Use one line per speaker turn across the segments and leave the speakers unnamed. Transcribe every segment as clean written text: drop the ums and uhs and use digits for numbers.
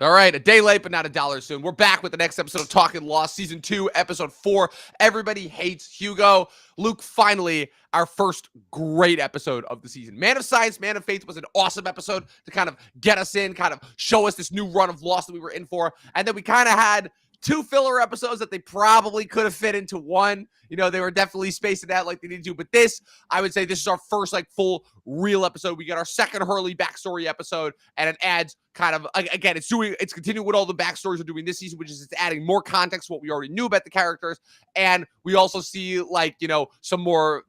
All right, a day late, but not a dollar soon. We're back with the next episode of Talkin' Lost, Season 2, Episode 4. Everybody Hates Hugo. Luke, finally, our first great episode of the season. Man of Science, Man of Faith was an awesome episode to kind of get us in, kind of show us this new run of Lost that we were in for. And then we kind of had two filler episodes that they probably could have fit into one. You know, they were definitely spacing out like they needed to. But this, I would say this is our first like full real episode. We got our second Hurley backstory episode, and it adds kind of, again, it's continuing what all the backstories are doing this season, which is it's adding more context to what we already knew about the characters. And we also see like, some more,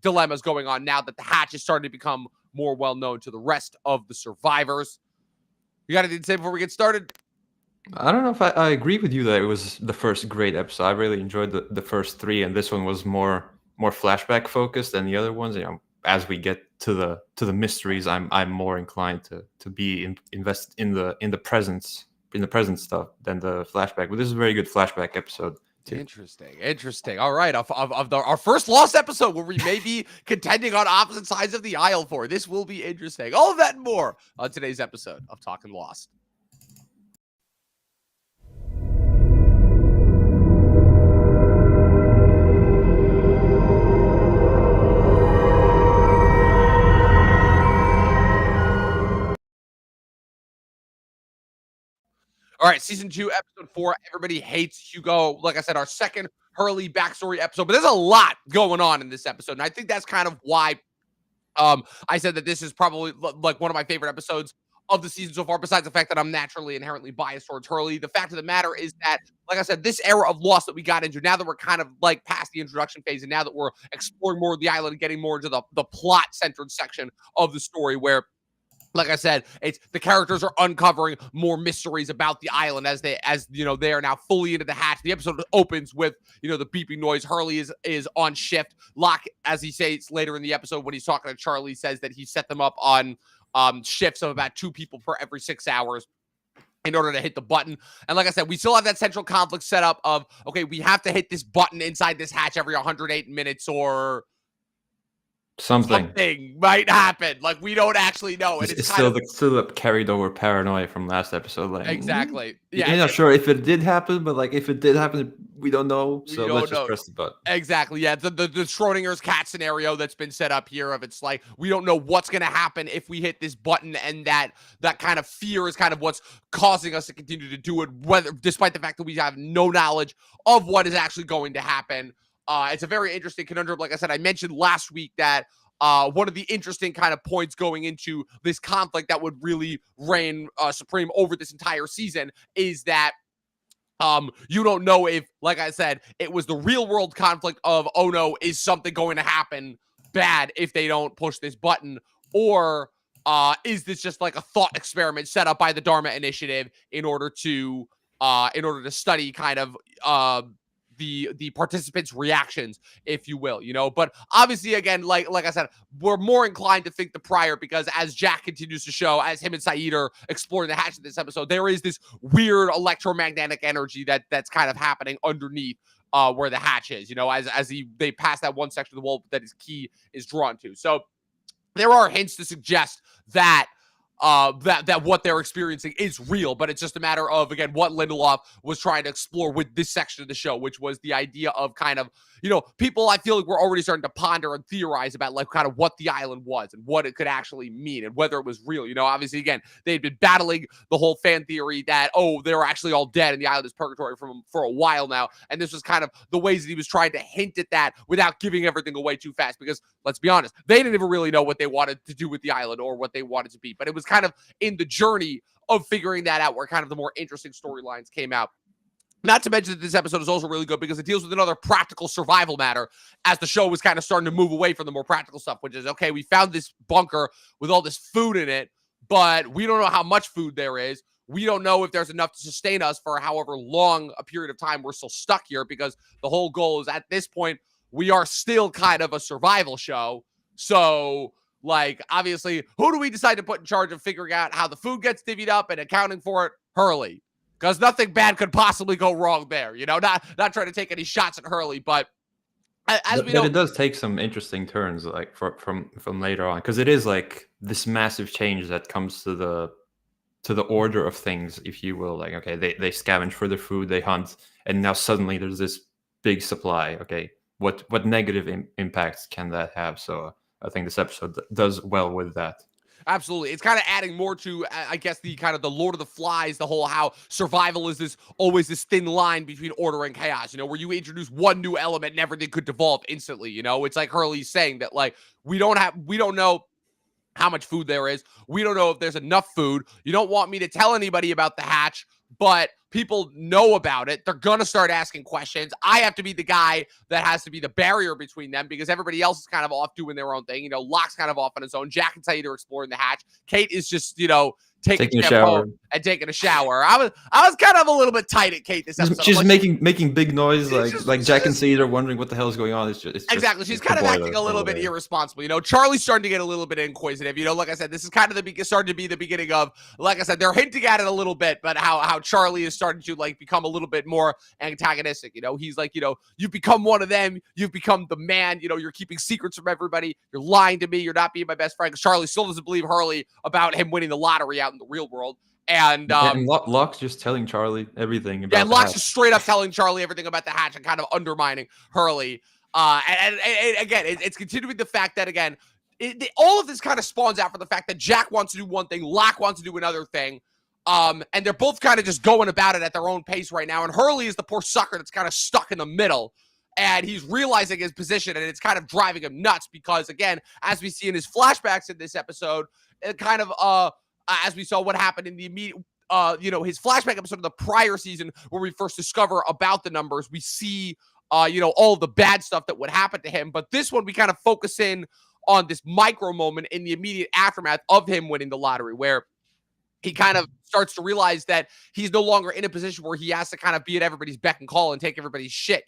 dilemmas going on now that the hatch is starting to become more well known to the rest of the survivors. You got anything to say before we get started?
I don't know if I agree with you that it was the first great episode. I really enjoyed the first three, and this one was more flashback focused than the other ones. As we get to the mysteries, I'm more inclined to be invested in the present stuff than the flashback. But this is a very good flashback episode too.
Interesting. All right, our first Lost episode where we may be contending on opposite sides of the aisle for. This will be interesting. All of that and more on today's episode of Talkin' Lost. All right, Season 2, Episode 4, Everybody Hates Hugo. Like I said, our second Hurley backstory episode, but there's a lot going on in this episode, and I think that's kind of why I said that this is probably like one of my favorite episodes of the season so far, besides the fact that I'm naturally inherently biased towards Hurley. The fact of the matter is that, like I said, this era of Lost that we got into, now that we're kind of like past the introduction phase, and now that we're exploring more of the island and getting more into the plot-centered section of the story where, like I said, it's the characters are uncovering more mysteries about the island as they are now fully into the hatch. The episode opens with the beeping noise. Hurley is on shift. Locke, as he says later in the episode when he's talking to Charlie, says that he set them up on shifts of about 2 people per every 6 hours in order to hit the button. And like I said, we still have that central conflict set up of, okay, we have to hit this button inside this hatch every 108 minutes or something might happen. Like, we don't actually know. And
it's still the carried over paranoia from last episode. Like,
exactly.
Yeah. I'm not sure if it did happen, but like if it did happen, we don't know. So let's just press the button.
Exactly. Yeah. The Schrodinger's cat scenario that's been set up here of it's like, we don't know what's going to happen if we hit this button, and that kind of fear is kind of what's causing us to continue to do it, despite the fact that we have no knowledge of what is actually going to happen. It's a very interesting conundrum. Like I said, I mentioned last week that one of the interesting kind of points going into this conflict that would really reign supreme over this entire season is that you don't know if, like I said, it was the real world conflict of, oh no, is something going to happen bad if they don't push this button, or is this just like a thought experiment set up by the Dharma Initiative in order to study kind of the participants' reactions, if you will, But obviously, again, like I said, we're more inclined to think the prior, because as Jack continues to show, as him and Saeed are exploring the hatch in this episode, there is this weird electromagnetic energy that's kind of happening underneath where the hatch is, as they pass that one section of the wall that his key is drawn to. So there are hints to suggest that that what they're experiencing is real, but it's just a matter of, again, what Lindelof was trying to explore with this section of the show, which was the idea of kind of, people, I feel like we're already starting to ponder and theorize about like kind of what the island was and what it could actually mean and whether it was real. Obviously, again, they'd been battling the whole fan theory that, oh, they're actually all dead and the island is purgatory for a while now. And this was kind of the ways that he was trying to hint at that without giving everything away too fast, because let's be honest, they didn't even really know what they wanted to do with the island or what they wanted to be, but it was kind of in the journey of figuring that out where kind of the more interesting storylines came out. Not to mention that this episode is also really good because it deals with another practical survival matter, as the show was kind of starting to move away from the more practical stuff, which is, okay, we found this bunker with all this food in it, but we don't know how much food there is. We don't know if there's enough to sustain us for however long a period of time we're still stuck here, because the whole goal is, at this point, we are still kind of a survival show. So, like, obviously, who do we decide to put in charge of figuring out how the food gets divvied up and accounting for it? Hurley. Because nothing bad could possibly go wrong there. Not trying to take any shots at Hurley, but as we know,
it does take some interesting turns, like from later on, because it is like this massive change that comes to the order of things, if you will. Like, okay, they scavenge for their food, they hunt, and now suddenly there's this big supply. Okay, what negative impacts can that have? So I think this episode does well with that.
Absolutely. It's kind of adding more to, I guess, the kind of the Lord of the Flies, the whole how survival is this always this thin line between order and chaos, where you introduce one new element and everything could devolve instantly. It's like Hurley's saying that, like, we don't know how much food there is. We don't know if there's enough food. You don't want me to tell anybody about the hatch, but people know about it. They're going to start asking questions. I have to be the guy that has to be the barrier between them because everybody else is kind of off doing their own thing. Locke's kind of off on his own. Jack and Saeed are exploring the hatch. Kate is just, taking
a
a
shower
home and taking a shower. I was kind of a little bit tight at Kate this episode.
She's making big noise, like Jack and
just,
Saeed are wondering what the hell is going on. It's just
exactly. She's kind of acting a little bit irresponsible. Charlie's starting to get a little bit inquisitive. Like I said, this is kind of starting to be the beginning of, like I said, they're hinting at it a little bit, but how Charlie is starting to like become a little bit more antagonistic. He's like, you've become one of them. You've become the man. You're keeping secrets from everybody. You're lying to me. You're not being my best friend. Because Charlie still doesn't believe Hurley about him winning the lottery out in the real world. And
Locke's just telling Charlie everything about
Locke's just straight up telling Charlie everything about the hatch and kind of undermining Hurley. And again, it's continuing the fact that, again, all of this kind of spawns out from the fact that Jack wants to do one thing, Locke wants to do another thing. And they're both kind of just going about it at their own pace right now. And Hurley is the poor sucker that's kind of stuck in the middle. And he's realizing his position, and it's kind of driving him nuts because, again, as we see in his flashbacks in this episode, it kind of as we saw what happened in the immediate, his flashback episode of the prior season where we first discover about the numbers, we see, all the bad stuff that would happen to him. But this one, we kind of focus in on this micro moment in the immediate aftermath of him winning the lottery, where he kind of starts to realize that he's no longer in a position where he has to kind of be at everybody's beck and call and take everybody's shit,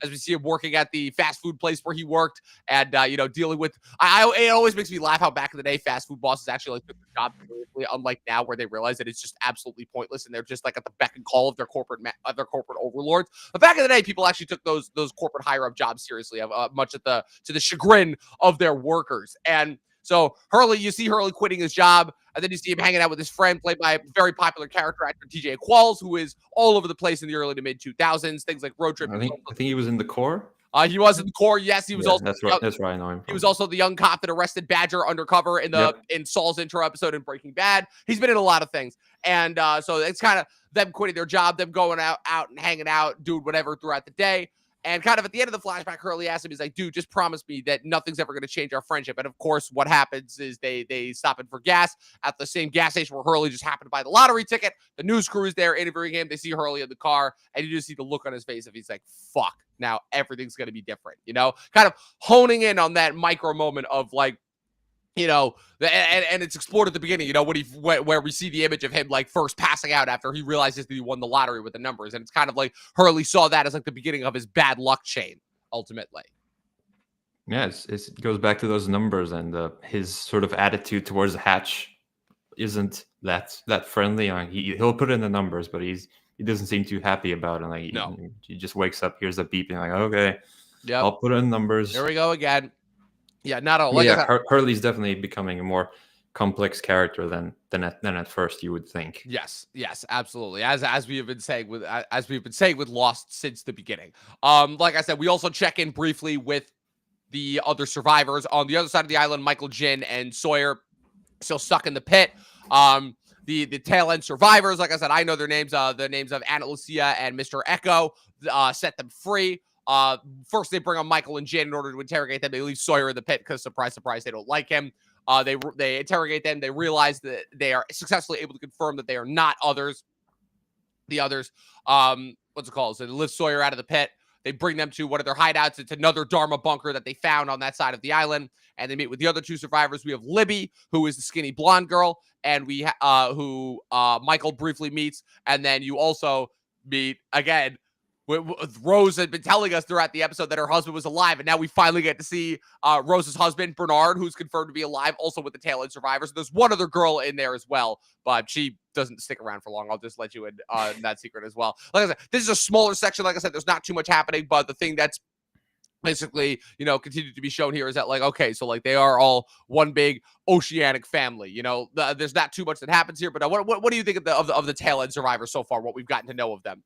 as we see him working at the fast food place where he worked and, dealing with, it always makes me laugh how back in the day, fast food bosses actually like took the job seriously, unlike now where they realize that it's just absolutely pointless and they're just like at the beck and call of their corporate overlords. But back in the day, people actually took those corporate higher up jobs seriously, much to the chagrin of their workers. And so you see Hurley quitting his job, and then you see him hanging out with his friend, played by a very popular character actor, TJ Qualls, who is all over the place in the early to mid 2000s. Things like Road Trip.
I think he was in the core.
He was in the core. Yes, he was also.
That's right. That's right. I know him.
He was also the young cop that arrested Badger undercover in Saul's intro episode in Breaking Bad. He's been in a lot of things, and so it's kind of them quitting their job, them going out and hanging out, doing whatever throughout the day. And kind of at the end of the flashback, Hurley asked him, he's like, dude, just promise me that nothing's ever going to change our friendship. And of course, what happens is they stop in for gas at the same gas station where Hurley just happened to buy the lottery ticket. The news crew is there interviewing him. They see Hurley in the car, and you just see the look on his face of he's like, fuck, now everything's going to be different, kind of honing in on that micro moment of like, and it's explored at the beginning, where we see the image of him like first passing out after he realizes that he won the lottery with the numbers. And it's kind of like Hurley saw that as like the beginning of his bad luck chain, ultimately.
Yeah, it goes back to those numbers, and his sort of attitude towards the hatch isn't that friendly. He'll put in the numbers, but he doesn't seem too happy about it. Like,
no.
He just wakes up, hears the beeping, like, okay,
yep,
I'll put in numbers.
Here we go again. Yeah, not all.
Like Hurley's definitely becoming a more complex character than at first you would think.
Yes, absolutely. As we have been saying with Lost since the beginning. Like I said, we also check in briefly with the other survivors on the other side of the island. Michael, Jin, and Sawyer still stuck in the pit. The tail end survivors, like I said, I know their names. The names of Anna Lucia and Mr. Echo set them free. First, they bring on Michael and Jin in order to interrogate them. They leave Sawyer in the pit because, surprise, surprise, they don't like him. They interrogate them. They realize that they are successfully able to confirm that they are not the others. What's it called? So they lift Sawyer out of the pit. They bring them to one of their hideouts. It's another Dharma bunker that they found on that side of the island. And they meet with the other two survivors. We have Libby, who is the skinny blonde girl, and who Michael briefly meets. And then you also meet, again, Rose had been telling us throughout the episode that her husband was alive, and now we finally get to see Rose's husband, Bernard, who's confirmed to be alive, also with the tail end survivors. There's one other girl in there as well, but she doesn't stick around for long. I'll just let you in that secret as well. Like I said, this is a smaller section. Like I said, there's not too much happening, but the thing that's basically, continue to be shown here is that, like, okay, so like they are all one big oceanic family. There's not too much that happens here, but what do you think of the tail end survivors so far? What we've gotten to know of them?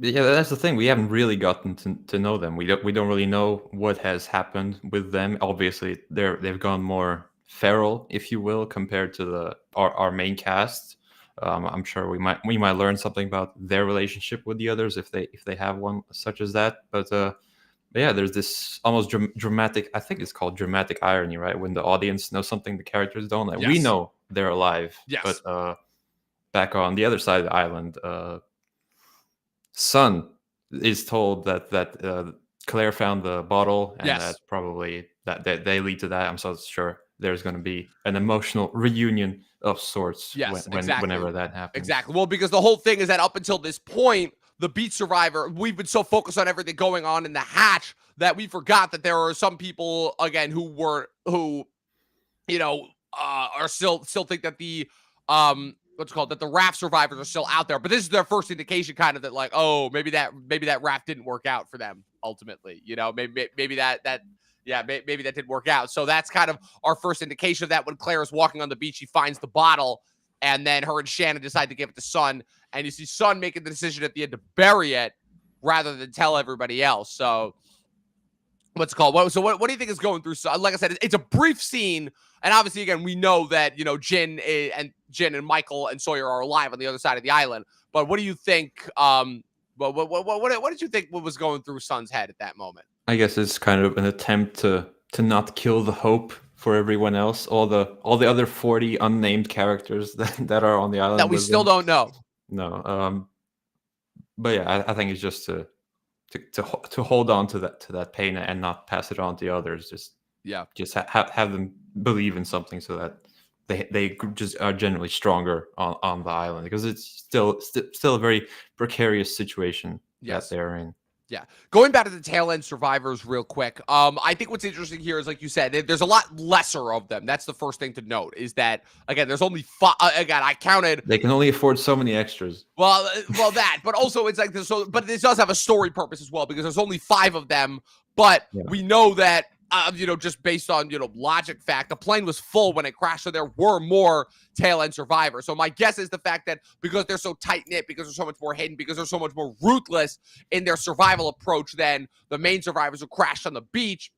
Yeah, that's the thing. We haven't really gotten to know them. We don't really know what has happened with them. Obviously, they've gone more feral, if you will, compared to our main cast. I'm sure we might learn something about their relationship with the others if they have one such as that. But yeah, there's this almost dramatic. I think it's called dramatic irony, right? When the audience knows something the characters don't. Like we
Yes.
know they're alive,
Yes.
but back on the other side of the island, Sun is told that Claire found the bottle, and
Yes.
that probably that they lead to that. I'm so sure there's going to be an emotional reunion of sorts
Yes, exactly.
whenever that happens.
Exactly. Well, because the whole thing is that up until this point, the beach survivor, we've been so focused on everything going on in the hatch that we forgot that there are some people again who are still think that the what's it called, that the raft survivors are still out there. But this is their first indication, kind of, that like, oh, maybe that raft didn't work out for them ultimately. Maybe that yeah, maybe that didn't work out. So that's kind of our first indication of that. When Claire is walking on the beach, she finds the bottle, and then her and Shannon decide to give it to Sun, and you see Sun making the decision at the end to bury it rather than tell everybody else. So what's it called? What do you think is going through? So, like I said, it's a brief scene, and obviously, again, we know that Jin and Michael and Sawyer are alive on the other side of the island. But what do you think? What did you think what was going through Sun's head at that moment?
I guess it's kind of an attempt to not kill the hope for everyone else, all the other 40 unnamed characters that are on the island
That we
with
still
them.
don't know.
No, but yeah, I think it's just to hold on to that pain and not pass it on to others.
Yeah.
Just have them believe in something so that they just are generally stronger on the island, because it's still a very precarious situation that
Yes.
they're in.
Yeah. Going back to the tail end survivors real quick. I think what's interesting here is, like you said, there's a lot lesser of them. That's the first thing to note, is that, again, there's only five. Again, I counted.
They can only afford so many extras.
Well, that, but also it's like this. So, but this does have a story purpose as well, because there's only five of them. But
Yeah.
we know that, just based on, logic fact, the plane was full when it crashed. So there were more tail end survivors. So my guess is the fact that because they're so tight knit, because they're so much more hidden, because they're so much more ruthless in their survival approach than the main survivors who crashed on the beach.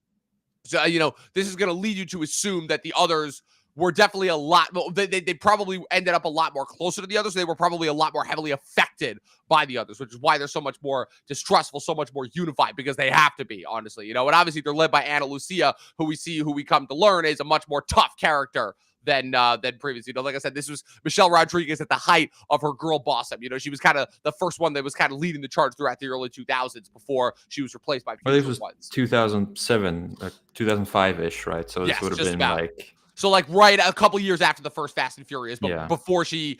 So, this is going to lead you to assume that the others were definitely a lot. They probably ended up a lot more closer to the others. They were probably a lot more heavily affected by the others, which is why they're so much more distrustful, so much more unified, because they have to be, honestly. And obviously they're led by Ana Lucia, who we come to learn is a much more tough character than previously. Like I said, this was Michelle Rodriguez at the height of her girl bossdom. She was kind of the first one that was kind of leading the charge throughout the early 2000s before she was replaced by
Well,
future
this was
ones.
2007, 2005-ish, right? So this
Yes,
would have
just
been
about.
like,
So, like, right a couple years after the first Fast and Furious, but
yeah,
before she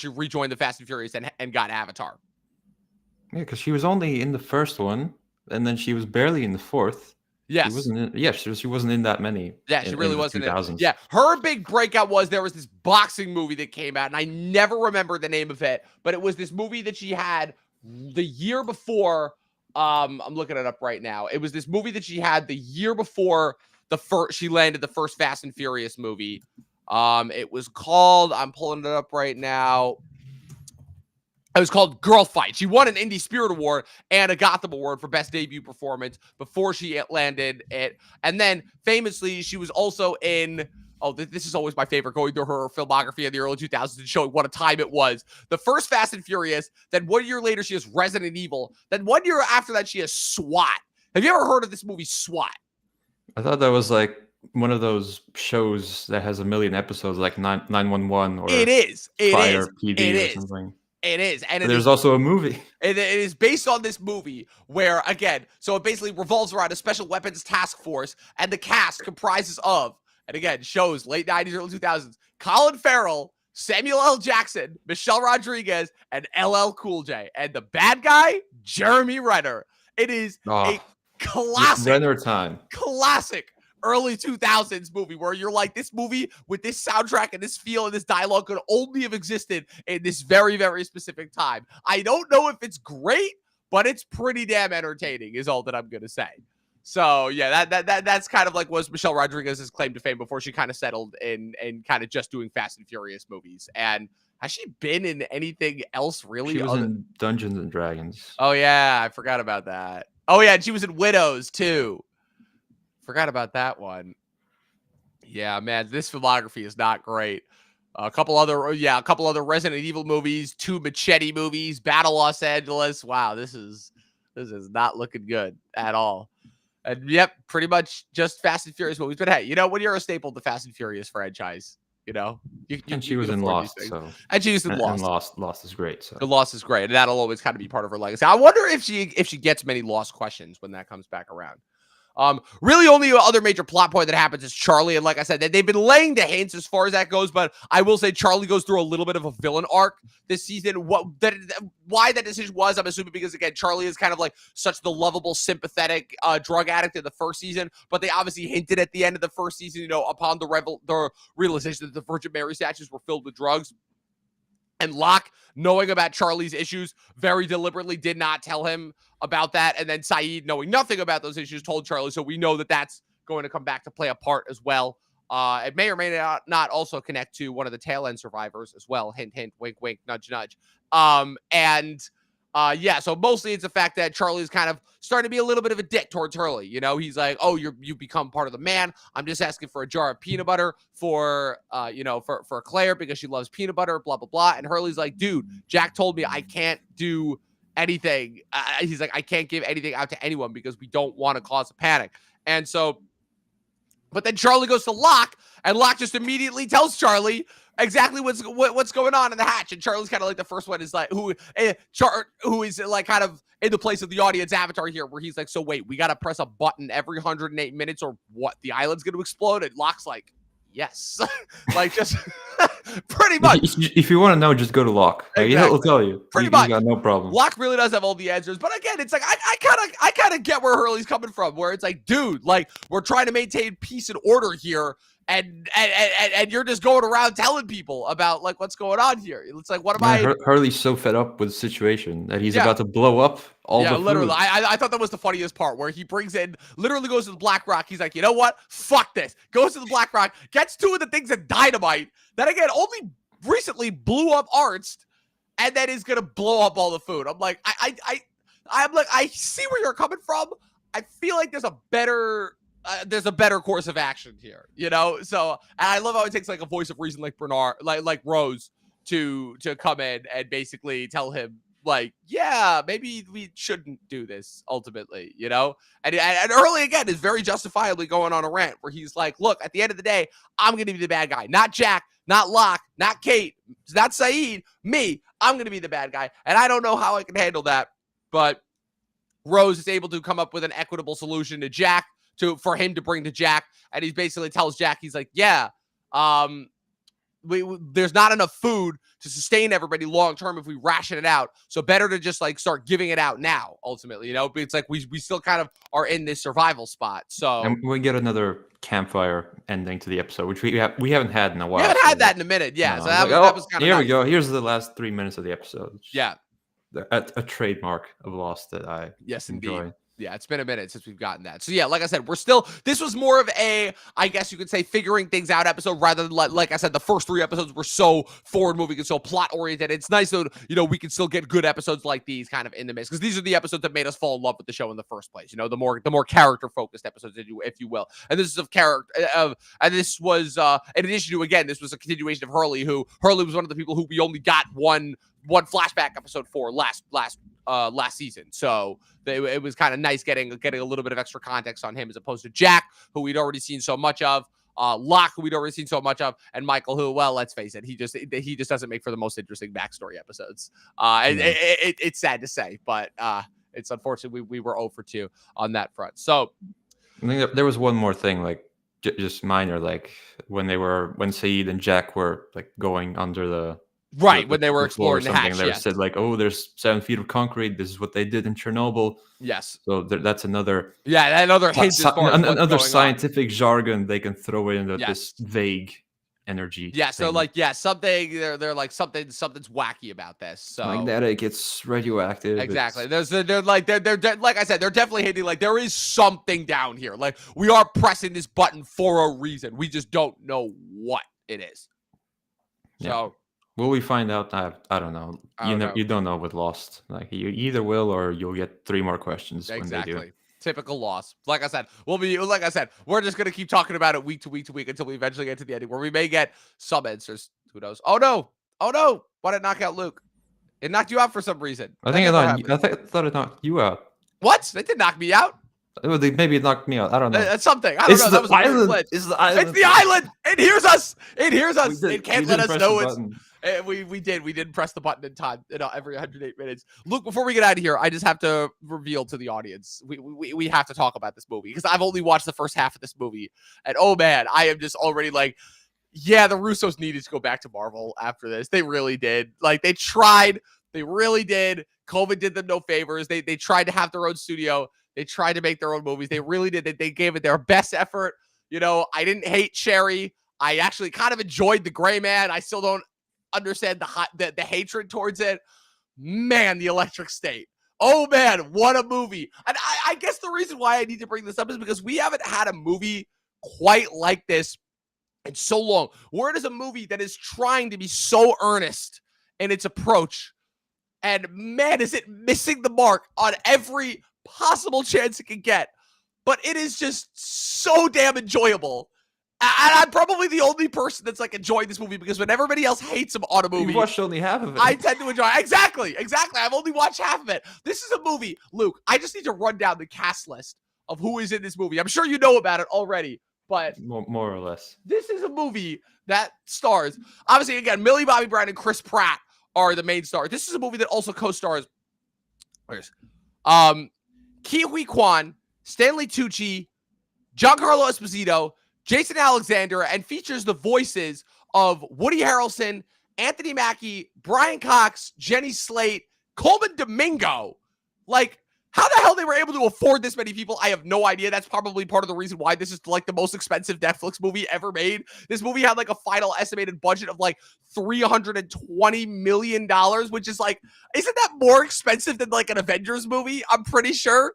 rejoined the Fast and Furious and got Avatar.
yeah, because she was only in the first one, and then she was barely in the fourth. She
Yes.
wasn't in, yeah, she wasn't in that many.
Yeah, she really
in the
wasn't in.
2000s.
Yeah, her big breakout was there was this boxing movie that came out, and I never remember the name of it, but it was this movie that she had the year before. I'm looking it up right now. It was this movie that she had the year before she landed the first Fast and Furious movie. It was called, I'm pulling it up right now. It was called Girl Fight. She won an Indie Spirit Award and a Gotham Award for Best Debut Performance before she landed it. And then famously, she was also in, this is always my favorite, going through her filmography in the early 2000s and showing what a time it was. The first Fast and Furious, then 1 year later, she has Resident Evil. Then 1 year after that, she has SWAT. Have you ever heard of this movie, SWAT?
I thought that was like one of those shows that has a million episodes, like 911 or
It is.
Fire PD
It
or
is.
something.
It is. And
But there's also a movie.
It is based on this movie where, again, so it basically revolves around a special weapons task force, and the cast comprises of, and again, shows late 90s, early 2000s, Colin Farrell, Samuel L. Jackson, Michelle Rodriguez, and LL Cool J. And the bad guy, Jeremy Renner. It is a classic.
Renner time.
Classic early 2000s movie where you're like, this movie with this soundtrack and this feel and this dialogue could only have existed in this very, very specific time. I don't know if it's great, but it's pretty damn entertaining is all that I'm going to say. So yeah, that's kind of like was Michelle Rodriguez's claim to fame before she kind of settled in and kind of just doing Fast and Furious movies. And has she been in anything else really?
She was in Dungeons and Dragons.
Oh yeah, I forgot about that. Oh yeah, and she was in Widows too. Forgot about that one. Yeah, man, this filmography is not great. A couple other Resident Evil movies, 2 Machete movies, Battle Los Angeles. Wow, this is not looking good at all. And yep, pretty much just Fast and Furious movies. But hey, you know, when you're a staple of the Fast and Furious franchise, you know,
and she was in Lost, so
and she was in Lost.
And Lost is great. So
the Lost is great, and that'll always kind of be part of her legacy. I wonder if she gets many Lost questions when that comes back around. Really only other major plot point that happens is Charlie. And like I said, they've been laying the hints as far as that goes, but I will say Charlie goes through a little bit of a villain arc this season. Why that decision was, I'm assuming because, again, Charlie is kind of like such the lovable, sympathetic drug addict in the first season, but they obviously hinted at the end of the first season, you know, upon the realization that the Virgin Mary statues were filled with drugs. And Locke, knowing about Charlie's issues, very deliberately did not tell him about that. And then Saeed, knowing nothing about those issues, told Charlie. So we know that that's going to come back to play a part as well. It may or may not also connect to one of the tail end survivors as well. Hint, hint, wink, wink, nudge, nudge. Yeah, so mostly it's the fact that Charlie's kind of starting to be a little bit of a dick towards Hurley. You know, he's like, oh, you've become part of the man. I'm just asking for a jar of peanut butter for Claire because she loves peanut butter, blah, blah, blah. And Hurley's like, dude, Jack told me I can't do anything. He's like, I can't give anything out to anyone because we don't want to cause a panic. And so, but then Charlie goes to Locke, and Locke just immediately tells Charlie exactly what's going on in the hatch. And Charlie's kind of like the first one is like, who is like kind of in the place of the audience avatar here, where he's like, so wait, we got to press a button every 108 minutes or what? The island's going to explode? And Locke's like, yes. Like, just pretty much.
If you want to know, just go to Locke. Like,
exactly.
He'll tell you.
Pretty much.
Got no problem.
Locke really does have all the answers. But again, it's like, I kind of get where Hurley's coming from, where it's like, dude, like, we're trying to maintain peace and order here. And you're just going around telling people about like what's going on here. It's like, what am I?
Hurley's so fed up with the situation that he's about to blow up all the food.
Literally. I thought that was the funniest part, where he brings in, literally goes to the Black Rock. He's like, you know what? Fuck this. Goes to the Black Rock, gets 2 of the things of dynamite that again only recently blew up Arzt, and then is gonna blow up all the food. I'm like, I'm like, I see where you're coming from. I feel like there's a better course of action here, you know? So, and I love how it takes like a voice of reason like Bernard, like Rose to come in and basically tell him like, yeah, maybe we shouldn't do this ultimately, you know? And Hurley again is very justifiably going on a rant where he's like, look, at the end of the day, I'm going to be the bad guy, not Jack, not Locke, not Kate, not Saeed, me. I'm going to be the bad guy. And I don't know how I can handle that, but Rose is able to come up with an equitable solution to Jack, for him to bring to Jack, and he basically tells Jack, he's like, yeah, there's not enough food to sustain everybody long term if we ration it out. So better to just like start giving it out now. Ultimately, you know, but it's like we still kind of are in this survival spot. So
and we get another campfire ending to the episode, which we haven't had in a while.
We haven't had that in a minute. Yeah,
no,
so that was kind of
here
nice.
we go. Here's the last 3 minutes of the episode.
Yeah,
a trademark of Lost that I enjoy.
Indeed. Yeah, it's been a minute since we've gotten that. So yeah, like I said, this was more of a, I guess you could say, figuring things out episode rather than like I said, the first 3 episodes were so forward moving and so plot oriented. It's nice though, you know, we can still get good episodes like these kind of in the mix, because these are the episodes that made us fall in love with the show in the first place. You know, the more character focused episodes, if you will. And this is of character and this was in addition to, again, this was a continuation of Hurley was one of the people who we only got one flashback episode for last season. So it was kind of nice getting a little bit of extra context on him as opposed to Jack, who we'd already seen so much of, Locke, who we'd already seen so much of, and Michael, who, well, let's face it, he just doesn't make for the most interesting backstory episodes. It's sad to say, but it's unfortunate we were 0 for 2 on that front. So
I think there was one more thing, like just minor, like when Saeed and Jack were like going under the
when they were exploring the hatch,
they said like, oh, there's 7 feet of concrete. This is what they did in Chernobyl.
Yes.
So that's another.
Yeah, another hint.
Another scientific jargon they can throw into this vague energy
Yeah, so
thing.
like, yeah, they're like something's wacky about this. So
Magnetic, it's radioactive.
exactly.
It's
They're like I said, they're definitely hinting like there is something down here. Like we are pressing this button for a reason. We just don't know what it is.
yeah.
So
Will we find out? I don't know.
I don't know.
You don't know with Lost. Like you either will or you'll get 3 more questions when they do.
Exactly. Typical loss. Like I said, we're just gonna keep talking about it week to week to week until we eventually get to the ending where we may get some answers. Who knows? Oh no! Oh no! Why did it knock out Luke? It knocked you out for some reason.
I
That
think
never happened.
I thought it knocked you out.
What? They did knock me out?
Maybe it knocked me out. I don't know.
That's something. I don't know. That was a weird glitch.
It's the island.
It's the island. It hears us. It hears us.
We
It can't
we
let
didn't
us
press
know
the
it's.
button.
We didn't press the button in time. Every 108 minutes. Luke, before we get out of here, I just have to reveal to the audience. We have to talk about this movie because I've only watched the first half of this movie, and oh man, I am just already like, yeah, the Russos needed to go back to Marvel after this. They really did. Like they tried. They really did. COVID did them no favors. They tried to have their own studio. They tried to make their own movies. They really did. They gave it their best effort. You know, I didn't hate Cherry. I actually kind of enjoyed The Gray Man. I still don't understand the hatred towards it. Man, the Electric State. Oh man, what a movie. And I guess the reason why I need to bring this up is because we haven't had a movie quite like this in so long. Where it is a movie that is trying to be so earnest in its approach. And man, is it missing the mark on every possible chance it can get. But it is just so damn enjoyable. And I'm probably the only person that's like enjoying this movie because when everybody else hates him on a movie,
You watched only half of it.
I tend to enjoy it. Exactly. I've only watched half of it. This is a movie, Luke. I just need to run down the cast list of who is in this movie. I'm sure you know about it already, but
more or less.
this is a movie that stars, obviously, again, Millie Bobby Brown and Chris Pratt are the main stars. This is a movie that also co-stars Ke Huy Quan, Stanley Tucci, Giancarlo Esposito, Jason Alexander, and features the voices of Woody Harrelson, Anthony Mackie, Brian Cox, Jenny Slate, Coleman Domingo. Like, how the hell they were able to afford this many people, I have no idea. That's probably part of the reason why this is like the most expensive Netflix movie ever made. This movie had like a final estimated budget of like $320 million, which is like, isn't that more expensive than like an Avengers movie? I'm pretty sure.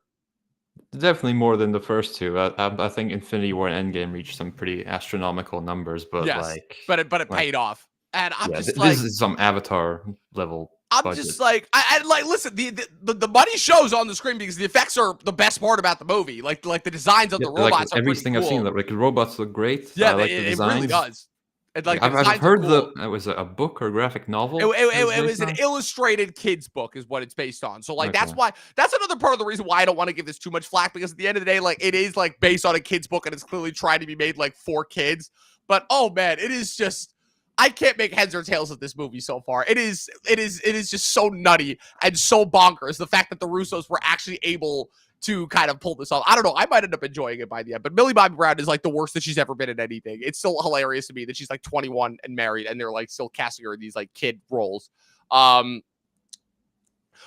Definitely more than the first two. I think Infinity War and Endgame reached some pretty astronomical numbers, but
Yes,
like,
but it paid off. And I'm
yeah,
just like,
this is some Avatar level.
I'm
budget.
just like, I like, listen, the money shows on the screen because the effects are the best part about the movie. Like the designs of the robots
like
are
everything
pretty
I've
cool.
seen. Like the robots look great.
Yeah,
I like the
it
designs.
really does. And like
I've heard
cool.
it was a book or graphic novel.
It was an illustrated kids book is what it's based on. So like that's another part of the reason why I don't want to give this too much flack, because at the end of the day, like it is like based on a kid's book and it's clearly trying to be made like for kids. But oh man, it is just, I can't make heads or tails of this movie so far. It is just so nutty and so bonkers. The fact that the Russos were actually able to kind of pull this off. I don't know. I might end up enjoying it by the end. But Millie Bobby Brown is like the worst that she's ever been in anything. It's still hilarious to me that she's like 21 and married and they're like still casting her in these like kid roles.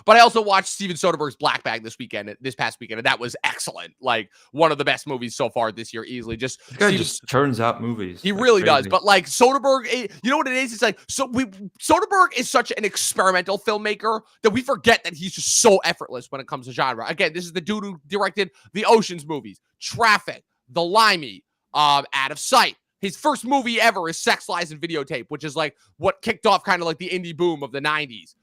But I also watched Steven Soderbergh's Black Bag this past weekend, and that was excellent. Like one of the best movies so far this year, easily. Just
this guy just turns out movies.
He
like
really
crazy.
does. But like Soderbergh, you know what it is? It's like Soderbergh is such an experimental filmmaker that we forget that he's just so effortless when it comes to genre. Again, this is the dude who directed the Ocean's movies, Traffic, The Limey, Out of Sight. His first movie ever is Sex, Lies, and Videotape, which is like what kicked off kind of like the indie boom of the 90s.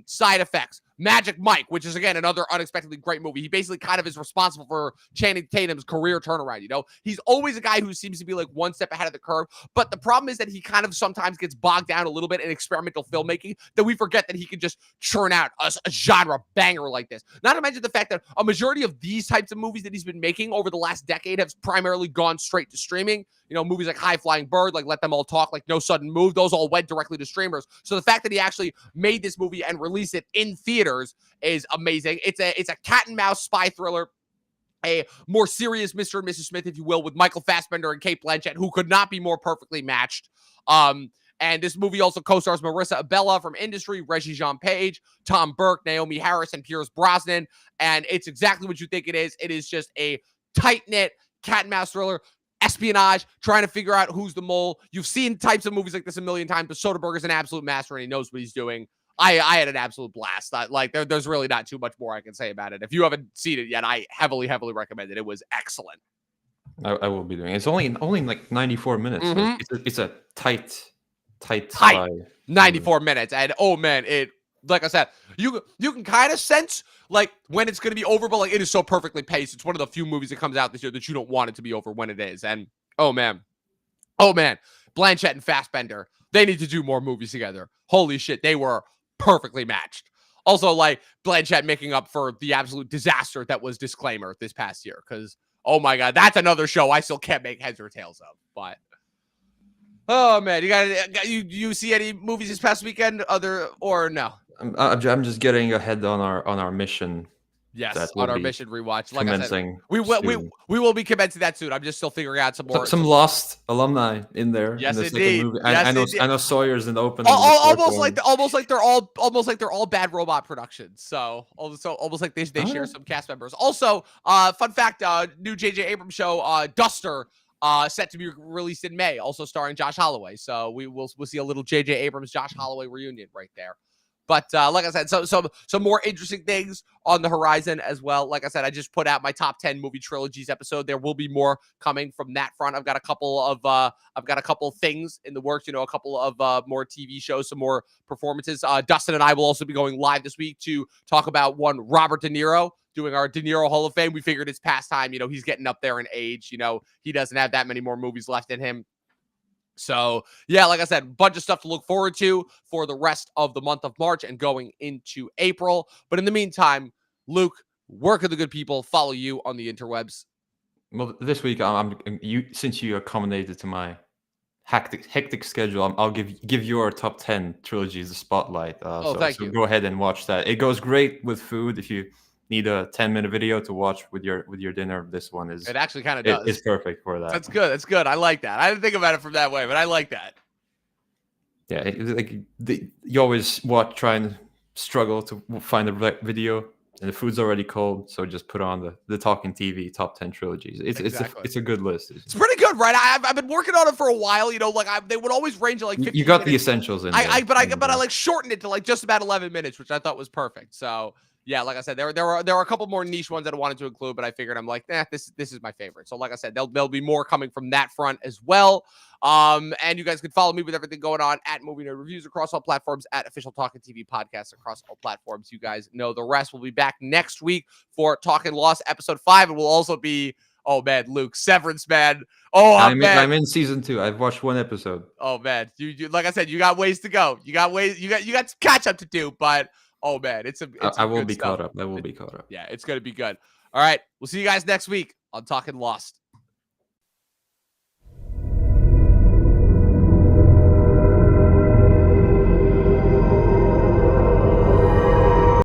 Side Effects, Magic Mike, which is again another unexpectedly great movie. He basically kind of is responsible for Channing Tatum's career turnaround. You know, he's always a guy who seems to be like one step ahead of the curve. But the problem is that he kind of sometimes gets bogged down a little bit in experimental filmmaking, that we forget that he can just churn out a genre banger like this. Not to mention the fact that a majority of these types of movies that he's been making over the last decade have primarily gone straight to streaming. You know, movies like High Flying Bird, like Let Them All Talk, like No Sudden Move, those all went directly to streamers. So the fact that he actually made this movie and released it in theaters is amazing. It's a cat and mouse spy thriller, a more serious Mr. and Mrs. Smith, if you will, with Michael Fassbender and Cate Blanchett, who could not be more perfectly matched. And this movie also co-stars Marissa Abella from Industry, Reggie Jean Page, Tom Burke, Naomi Harris, and Pierce Brosnan. And it's exactly what you think it is. It is just a tight-knit cat and mouse thriller. espionage, trying to figure out who's the mole. You've seen types of movies like this a million times, but Soderbergh's an absolute master and he knows what he's doing. I had an absolute blast. There's really not too much more I can say about it. If you haven't seen it yet, I heavily recommend it. It was excellent.
I will be doing it. It's only like 94 minutes.
Mm-hmm.
So it's a tight
94 minutes. And oh man, it, like I said, you can kind of sense like when it's going to be over, but like it is so perfectly paced. It's one of the few movies that comes out this year that you don't want it to be over when it is. And oh man, Blanchett and Fassbender, they need to do more movies together. Holy shit, they were perfectly matched. Also, like Blanchett making up for the absolute disaster that was Disclaimer this past year, because oh my god, that's another show I still can't make heads or tails of. But oh man, you see any movies this past weekend? Or no?
I'm just getting ahead on our mission.
Yes, on our mission rewatch. Like I said, we will be commencing that soon. I'm just still figuring out some
Lost alumni in there.
Yes,
in the
indeed.
Movie.
Yes,
I know Sawyer's in the opening.
Almost like they're all Bad Robot productions. So almost like they share some cast members. Also, fun fact: new J.J. Abrams show, Duster, set to be released in May, also starring Josh Holloway. So we'll see a little J.J. Abrams Josh Holloway reunion right there. But like I said, some more interesting things on the horizon as well. Like I said, I just put out my top 10 movie trilogies episode. There will be more coming from that front. I've got a couple of things in the works. A couple of more TV shows, some more performances. Dustin and I will also be going live this week to talk about one Robert De Niro, doing our De Niro Hall of Fame. We figured it's past time. He's getting up there in age. He doesn't have that many more movies left in him. So, yeah, like I said, a bunch of stuff to look forward to for the rest of the month of March and going into April. But in the meantime, Luke, where can the good people follow you on the interwebs?
Well, this week, since you accommodated to my hectic schedule, I'll give your top 10 trilogies the spotlight.
Thank you.
Go ahead and watch that. It goes great with food. If you need a 10-minute video to watch with your dinner, this one is.
It actually kind of does.
It's perfect for that.
That's good. I like that. I didn't think about it from that way, but I like that.
Yeah, you always try and struggle to find the right video, and the food's already cold, so just put on the Talkin TV top 10 trilogies. It's a good list.
It's pretty good, right? I've been working on it for a while. They would always range at like 15
You got
minutes.
the essentials in.
I like shortened it to like just about 11 minutes, which I thought was perfect. So. Yeah, like I said, there are a couple more niche ones that I wanted to include, but I figured I'm like, this is my favorite. So like I said, there'll be more coming from that front as well. And you guys can follow me with everything going on at Movie Nerd Reviews across all platforms, at Official Talkin TV Podcast across all platforms. You guys know the rest. We'll be back next week for Talkin' Lost episode 5, and we'll also be, oh man, Luke, Severance, man. Oh, I'm
in season 2. I've watched one episode.
Oh man, you like I said, you got ways to go. You got catch up to do, but. Oh man,
I will be caught up. I will be caught up.
Yeah, it's gonna be good. All right, we'll see you guys next week on Talkin' Lost.